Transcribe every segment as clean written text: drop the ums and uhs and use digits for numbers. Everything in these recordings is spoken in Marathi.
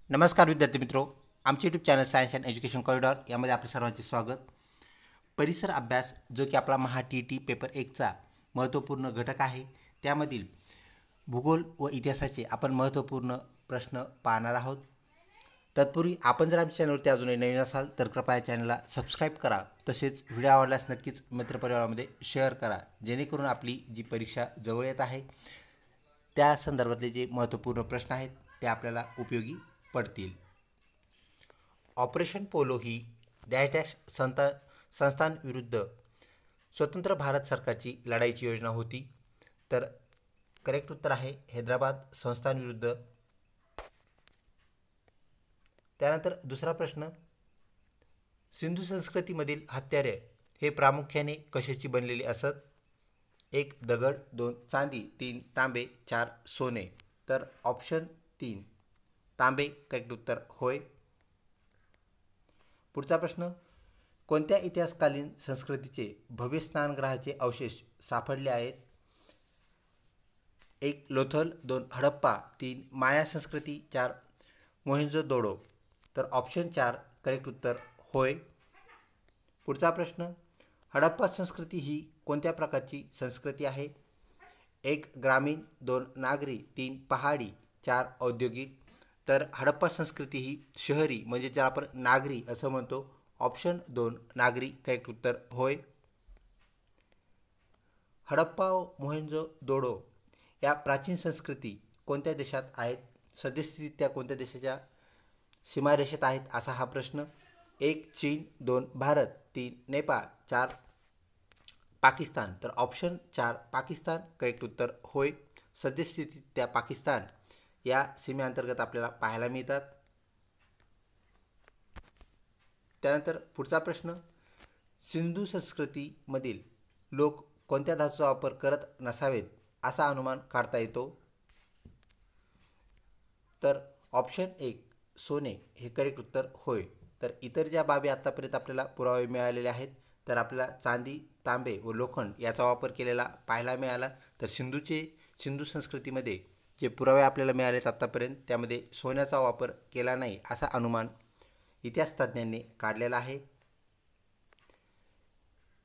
नमस्कार विद्यार्थी मित्रो, आमचे YouTube channel science and education corridor यामध्ये आपले सर्वांचे स्वागत. परिसर अभ्यास जो की आपला महा टी पेपर 1चा महत्त्वपूर्ण घटक आहे, त्यामधील भूगोल व इतिहासाचे आपण महत्त्वपूर्ण प्रश्न पाहणार आहोत. तत्पूर्वी आपण जर आमच्या चॅनलवरती अजूनही नवीन असाल तर कृपया चॅनलला सबस्क्राईब करा. तसेच व्हिडिओ आवडल्यास नक्कीच मित्रपरिवारामध्ये शेअर करा, जेणेकरून आपली जी परीक्षा जवळ येत आहे त्या संदर्भातले जे महत्त्वपूर्ण प्रश्न आहेत ते आपल्याला उपयोगी पडतील. ऑपरेशन पोलो ही डॅश डॅश संस्थांविरुद्ध स्वतंत्र भारत सरकारची लढाईची योजना होती. तर करेक्ट उत्तर आहे हैदराबाद संस्थांविरुद्ध. त्यानंतर दुसरा प्रश्न, सिंधू संस्कृतीमधील हत्यारे हे प्रामुख्याने कशाची बनलेली असत? 1 दगड, 2 चांदी, 3 तांबे, 4 सोने. तर ऑप्शन 3 तांबे करेक्ट उत्तर होय. पुढचा प्रश्न, कोणत्या इतिहासकालीन संस्कृतीचे भव्य स्नानगृहाचे अवशेष सापडले आहेत? 1 लोथल, 2 हडप्पा, 3 माया संस्कृती, 4 मोहेंजोदडो. तर ऑप्शन 4 करेक्ट उत्तर होय. पुढचा प्रश्न, हडप्पा संस्कृती ही कोणत्या प्रकारची संस्कृती आहे? 1 ग्रामीण, 2 नागरी, 3 पहाडी, 4 औद्योगिक. तर हडप्पा संस्कृती ही शहरी म्हणजे ज्याला आपण नागरी असं म्हणतो. ऑप्शन 2 नागरी करेक्ट उत्तर होय. हडप्पा व मोहेंजोदडो या प्राचीन संस्कृती कोणत्या देशात आहेत? सद्यस्थितीत त्या कोणत्या देशाच्या सीमारेषेत आहेत असा हा प्रश्न. 1 चीन, 2 भारत, 3 नेपाळ, 4 पाकिस्तान. तर ऑप्शन 4 पाकिस्तान करेक्ट उत्तर होय. सद्यस्थितीत त्या पाकिस्तान या सीमेअंतर्गत आपल्याला पाहायला मिळतात. त्यानंतर पुढचा प्रश्न, सिंधू संस्कृतीमधील लोक कोणत्या धातूचा वापर करत नसावेत असा अनुमान काढता येतो? तर ऑप्शन 1 सोने हे करेक्ट उत्तर होय. तर इतर ज्या बाबी आत्तापर्यंत आपल्याला पुरावे मिळालेले आहेत, तर आपल्याला चांदी, तांबे व लोखंड याचा वापर केलेला पाहायला मिळाला. तर सिंधू संस्कृतीमध्ये जे पुरावे आपल्याला मिळालेत आत्तापर्यंत त्यामध्ये सोन्याचा वापर केला नाही असा अनुमान इतिहासतज्ज्ञांनी काढलेला आहे.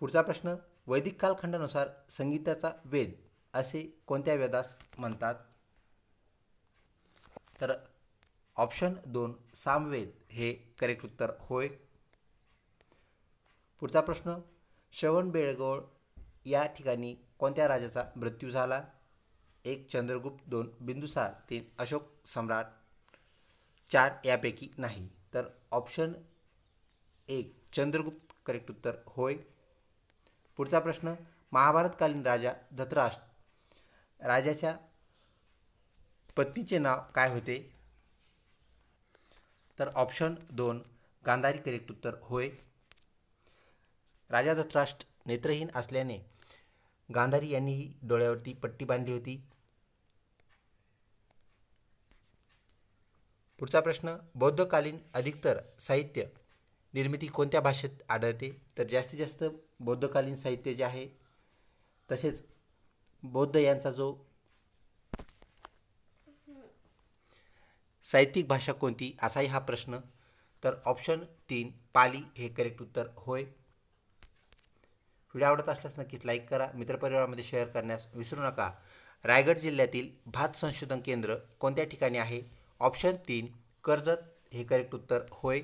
पुढचा प्रश्न, वैदिक कालखंडानुसार संगीताचा वेद असे कोणत्या वेदास म्हणतात? तर ऑप्शन 2 सामवेद हे करेक्ट उत्तर होय. पुढचा प्रश्न, श्रवणबेळगोळ या ठिकाणी कोणत्या राजाचा मृत्यू झाला? 1 चंद्रगुप्त, 2 बिंदुसार, 3 अशोक सम्राट, 4 यापैकी नाही. तर ऑप्शन 1 चंद्रगुप्त करेक्ट उत्तर होय. पुढचा प्रश्न, महाभारतकालीन राजा धृतराष्ट्र राजाच्या पत्नीचे नाव काय होते? तर ऑप्शन 2 गांधारी करेक्ट उत्तर होय. राजा धृतराष्ट्र नेत्रहीन असल्याने गांधारी यांनीही डोळ्यावरती पट्टी बांधली होती. पुढचा प्रश्न, बौद्धकालीन अधिकतर साहित्य निर्मिती कोणत्या भाषेत आढळते? तर जास्तीत जास्त बौद्धकालीन साहित्य जे आहे तसेच बौद्ध यांचा जो साहित्यिक भाषा कोणती असाही हा प्रश्न. तर ऑप्शन 3 पाली हे करेक्ट उत्तर होय. व्हिडिओ आवडत असल्यास नक्कीच लाईक करा, मित्रपरिवारामध्ये शेअर करण्यास विसरू नका. रायगड जिल्ह्यातील भात संशोधन केंद्र कोणत्या ठिकाणी आहे? ऑप्शन 3 कर्जत हे करेक्ट उत्तर होय.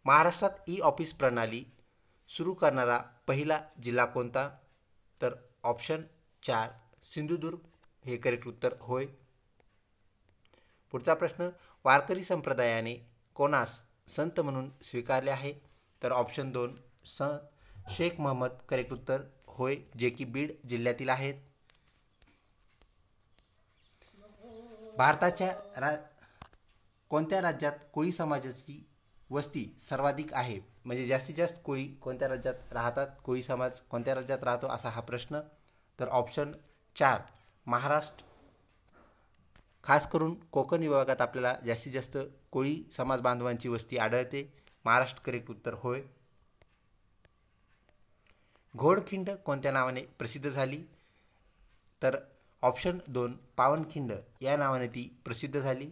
महाराष्ट्रात ई ऑफिस प्रणाली सुरू करणारा पहिला जिल्हा कोणता? तर ऑप्शन 4 सिंधुदुर्ग हे करेक्ट उत्तर होय. पुढचा प्रश्न, वारकरी संप्रदायाने कोणास संत म्हणून स्वीकारले आहे? तर ऑप्शन 2 शेख महम्मद करेक्ट उत्तर होय, जे की बीड जिल्ह्यातील आहेत. भारताच्या कोणत्या राज्यात कोळी समाजाची वस्ती सर्वाधिक आहे? म्हणजे जास्तीत जास्त कोळी कोणत्या राज्यात राहतात, कोळी समाज कोणत्या राज्यात राहतो असा हा प्रश्न. तर ऑप्शन 4 महाराष्ट्र. खास करून कोकण विभागात आपल्याला जास्तीत जास्त कोळी समाज बांधवांची वस्ती आढळते. महाराष्ट्र करेक्ट उत्तर होय. घोडखिंड कोणत्या नावाने प्रसिद्ध झाली? तर ऑप्शन 2 पावनखिंड या नावाने ती प्रसिद्ध झाली.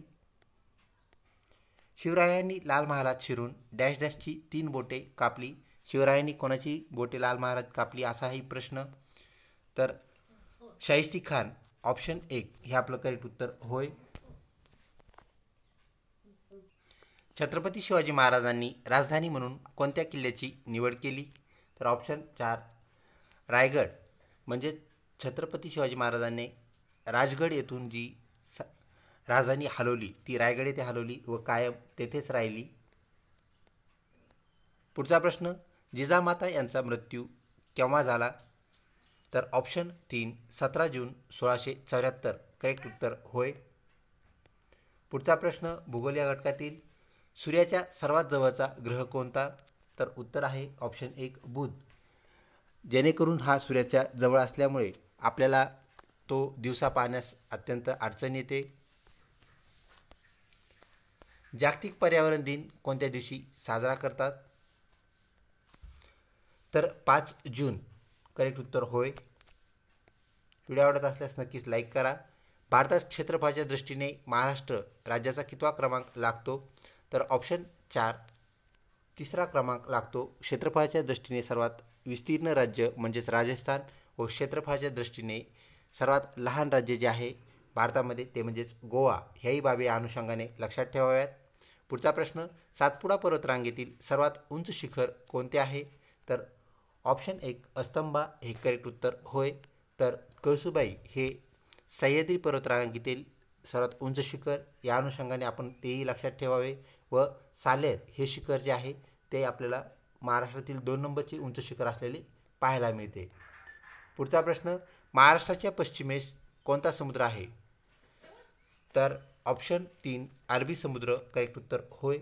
शिवरायांनी लाल महालात शिरून डॅश डॅशची 3 बोटे कापली. शिवरायांनी कोणाची बोटे लाल महालात कापली असाही प्रश्न. तर शाहिस्ती खान ऑप्शन 1 हे आपलं करेक्ट उत्तर होय. छत्रपती शिवाजी महाराजांनी राजधानी म्हणून कोणत्या किल्ल्याची निवड केली? तर ऑप्शन 4 रायगड. म्हणजे छत्रपती शिवाजी महाराजांनी राजगड येथून जी राजधानी हलवली ती रायगड येथे हलवली व कायम तेथेच राहिली. पुढचा प्रश्न, जिजामाता यांचा मृत्यू केव्हा झाला? तर ऑप्शन 3 17 जून 1674 करेक्ट उत्तर होय. पुढचा प्रश्न, भूगोल या घटकातील सूर्याच्या सर्वात जवळचा ग्रह कोणता? तर उत्तर आहे ऑप्शन 1 बुध. जेणेकरून हा सूर्याच्या जवळ असल्यामुळे आपल्याला तो दिवसा पाहण्यास अत्यंत अडचण येते. जागतिक पर्यावरण दिन कोणत्या दिवशी साजरा करतात? तर 5 जून करेक्ट उत्तर होय. व्हिडिओ आवडत असल्यास नक्कीच लाईक करा. भारतात क्षेत्रफळाच्या दृष्टीने महाराष्ट्र राज्याचा कितवा क्रमांक लागतो? तर ऑप्शन 4 तिसरा क्रमांक लागतो. क्षेत्रफळाच्या दृष्टीने सर्वात विस्तीर्ण राज्य म्हणजेच राजस्थान व क्षेत्रफळाच्या दृष्टीने सर्वात लहान राज्य जे आहे भारतामध्ये ते म्हणजेच गोवा. ह्याही बाबी या अनुषंगाने लक्षात ठेवाव्यात. पुढचा प्रश्न, सातपुडा पर्वतरांगेतील सर्वात उंच शिखर कोणते आहे? तर ऑप्शन 1 अस्तंबा हे करेक्ट उत्तर होय. तर कळसुबाई हे सह्याद्री पर्वतरांगेतील सर्वात उंच शिखर, या अनुषंगाने आपण तेही लक्षात ठेवावे. व सालेर हे शिखर जे आहे ते आपल्याला महाराष्ट्रातील 2 नंबरचे उंच शिखर असलेले पाहायला मिळते. पुढचा प्रश्न, महाराष्ट्राच्या पश्चिमेस कोणता समुद्र आहे? तर ऑप्शन 3 अरबी समुद्र करेक्ट उत्तर होय.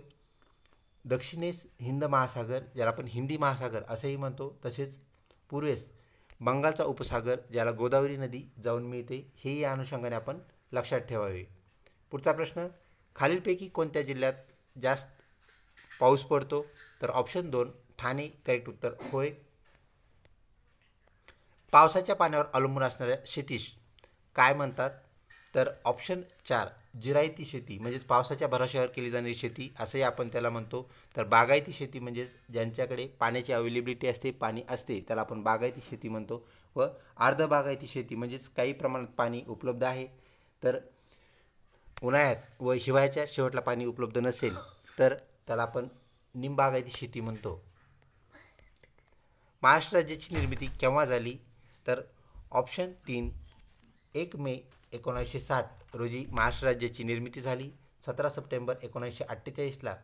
दक्षिणेस हिंद महासागर ज्याला आपण हिंदी महासागर असंही म्हणतो, तसेच पूर्वेस बंगालचा उपसागर ज्याला गोदावरी नदी जाऊन मिळते, हे या अनुषंगाने आपण लक्षात ठेवावे. पुढचा प्रश्न, खालीलपैकी कोणत्या जिल्ह्यात जास्त पाऊस पडतो? तर ऑप्शन 2 ठाणे करेक्ट उत्तर होय. पावसाच्या पाण्यावर अवलंबून असणाऱ्या शेतीस काय म्हणतात? तर ऑप्शन 4 जिरायती शेती म्हणजेच पावसाच्या भरोश्यावर केली जाणारी शेती असंही आपण त्याला म्हणतो. तर बागायती शेती म्हणजेच ज्यांच्याकडे पाण्याची अवेलेबिलिटी असते, पाणी असते, त्याला आपण बागायती शेती म्हणतो. व अर्धबागायती शेती म्हणजेच काही प्रमाणात पाणी उपलब्ध आहे तर उन्हाळ्यात व हिवाळ्याच्या शेवटला पाणी उपलब्ध नसेल तर त्याला आपण निमबागायती शेती म्हणतो. महाराष्ट्र राज्याची निर्मिती केव्हा झाली? तर ऑप्शन 3 1 मे 1960 रोजी महाराष्ट्र राज्याची निर्मिती झाली. 17 सप्टेंबर 1948ला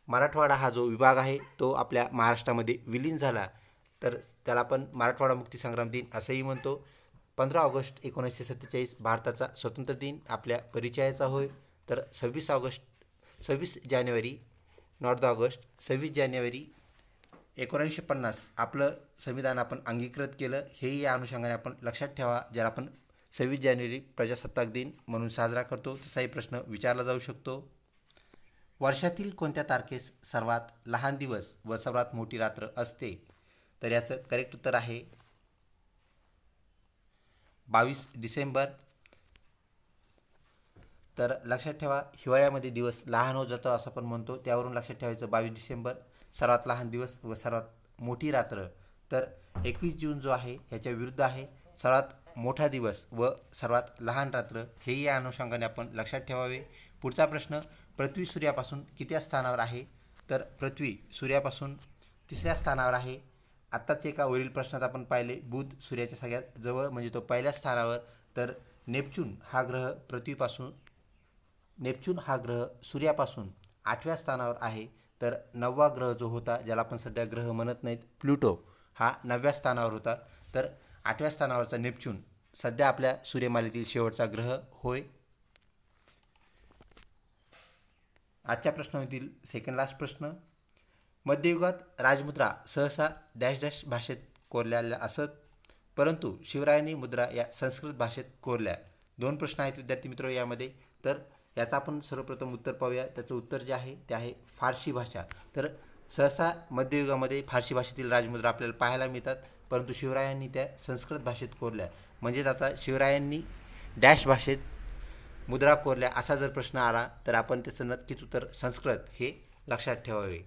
मराठवाडा हा जो विभाग आहे तो आपल्या महाराष्ट्रामध्ये विलीन झाला, तर त्याला आपण मराठवाडा मुक्तीसंग्राम दिन असंही म्हणतो. 15 ऑगस्ट 1947 भारताचा स्वातंत्र्य दिन आपल्या परिचयाचा होय. तर 26 जानेवारी नॉट द ऑगस्ट 26 जानेवारी 1950 आपलं संविधान आपण अंगीकृत केलं, हेही या अनुषंगाने आपण लक्षात ठेवा. ज्याला आपण 26 जानेवारी प्रजासत्ताक दिन म्हणून साजरा करतो, तसाही प्रश्न विचारला जाऊ शकतो. वर्षातील कोणत्या तारखेस सर्वात लहान दिवस व सर्वात मोठी रात्र असते? तर याचं करेक्ट उत्तर आहे 22 डिसेंबर. तर लक्षात ठेवा, हिवाळ्यामध्ये दिवस लहान होत जातो असं आपण म्हणतो, त्यावरून लक्षात ठेवायचं 22 डिसेंबर सर्वात लहान दिवस व सर्वात मोठी रात्र. तर 21 जून जो आहे याच्या विरुद्ध आहे सर्वात मोठा दिवस व सर्वात लहान रात्र, हेही या अनुषंगाने आपण लक्षात ठेवावे. पुढचा प्रश्न, पृथ्वी सूर्यापासून किती स्थानावर आहे? तर पृथ्वी सूर्यापासून 3ऱ्या स्थानावर आहे. आत्ताच एका वरील प्रश्नात आपण पाहिले बुध सूर्याच्या सगळ्यात जवळ म्हणजे तो 1ल्या स्थानावर. तर नेपच्यून हा ग्रह सूर्यापासून 8व्या स्थानावर आहे. तर 9वा ग्रह जो होता ज्याला आपण सध्या ग्रह म्हणत नाहीत प्लुटो, हा 9व्या स्थानावर होता. तर 8व्या स्थानावरचा नेपच्यून सध्या आपल्या सूर्यमालेतील शेवटचा ग्रह होय. आजच्या प्रश्नामधील सेकंड लास्ट प्रश्न, मध्ययुगात राजमुद्रा सहसा डॅश डॅश भाषेत कोरलेल्या असत, परंतु शिवरायांनी मुद्रा या संस्कृत भाषेत कोरल्या. 2 प्रश्न आहेत विद्यार्थी मित्र यामध्ये. तर याचं आपण सर्वप्रथम उत्तर पाहूया. त्याचं उत्तर जे आहे ते आहे फारसी भाषा. तर सहसा मध्ययुगामध्ये फारसी भाषेतील राजमुद्रा आपल्याला पाहायला मिळतात, परंतु शिवरायांनी त्या संस्कृत भाषेत कोरल्या. म्हणजेच आता शिवरायांनी डॅश भाषेत मुद्रा कोरल्या असा जर प्रश्न आला तर आपण त्याचं नक्कीच उत्तर संस्कृत हे लक्षात ठेवावे.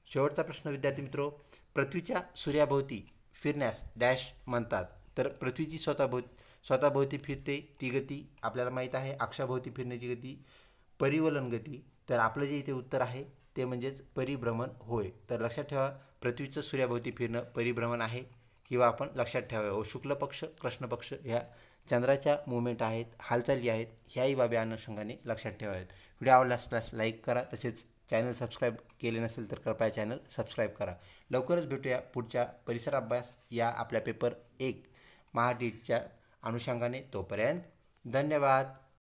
शेवटचा प्रश्न विद्यार्थी मित्रो, पृथ्वीच्या सूर्याभोवती फिरण्यास डॅश म्हणतात. तर पृथ्वीची स्वतःभोवती फिरते ती गती आपल्याला माहीत आहे, अक्षाभोवती फिरण्याची गती परिवलन गती. तर आपलं जे इथे उत्तर आहे ते म्हणजेच परिभ्रमण होय. तर लक्षात ठेवा, पृथ्वीचं सूर्याभोवती फिरणं परिभ्रमण आहे, किंवा आपण लक्षात ठेवावे. व शुक्ल पक्ष कृष्ण पक्ष ह्या चंद्राच्या मुवमेंट आहेत, हालचाली आहेत, ह्याही बाबी अनुषंगाने लक्षात ठेवाव्यात. व्हिडिओ आवडला असल्यास लाईक करा, तसेच चॅनल सबस्क्राईब केले नसेल तर कृपया चॅनल सबस्क्राईब करा. लवकरच भेटूया पुढच्या परिसर अभ्यास या आपल्या पेपर 1 महाडीटच्या अनुषंगाने. तोपर्यंत धन्यवाद.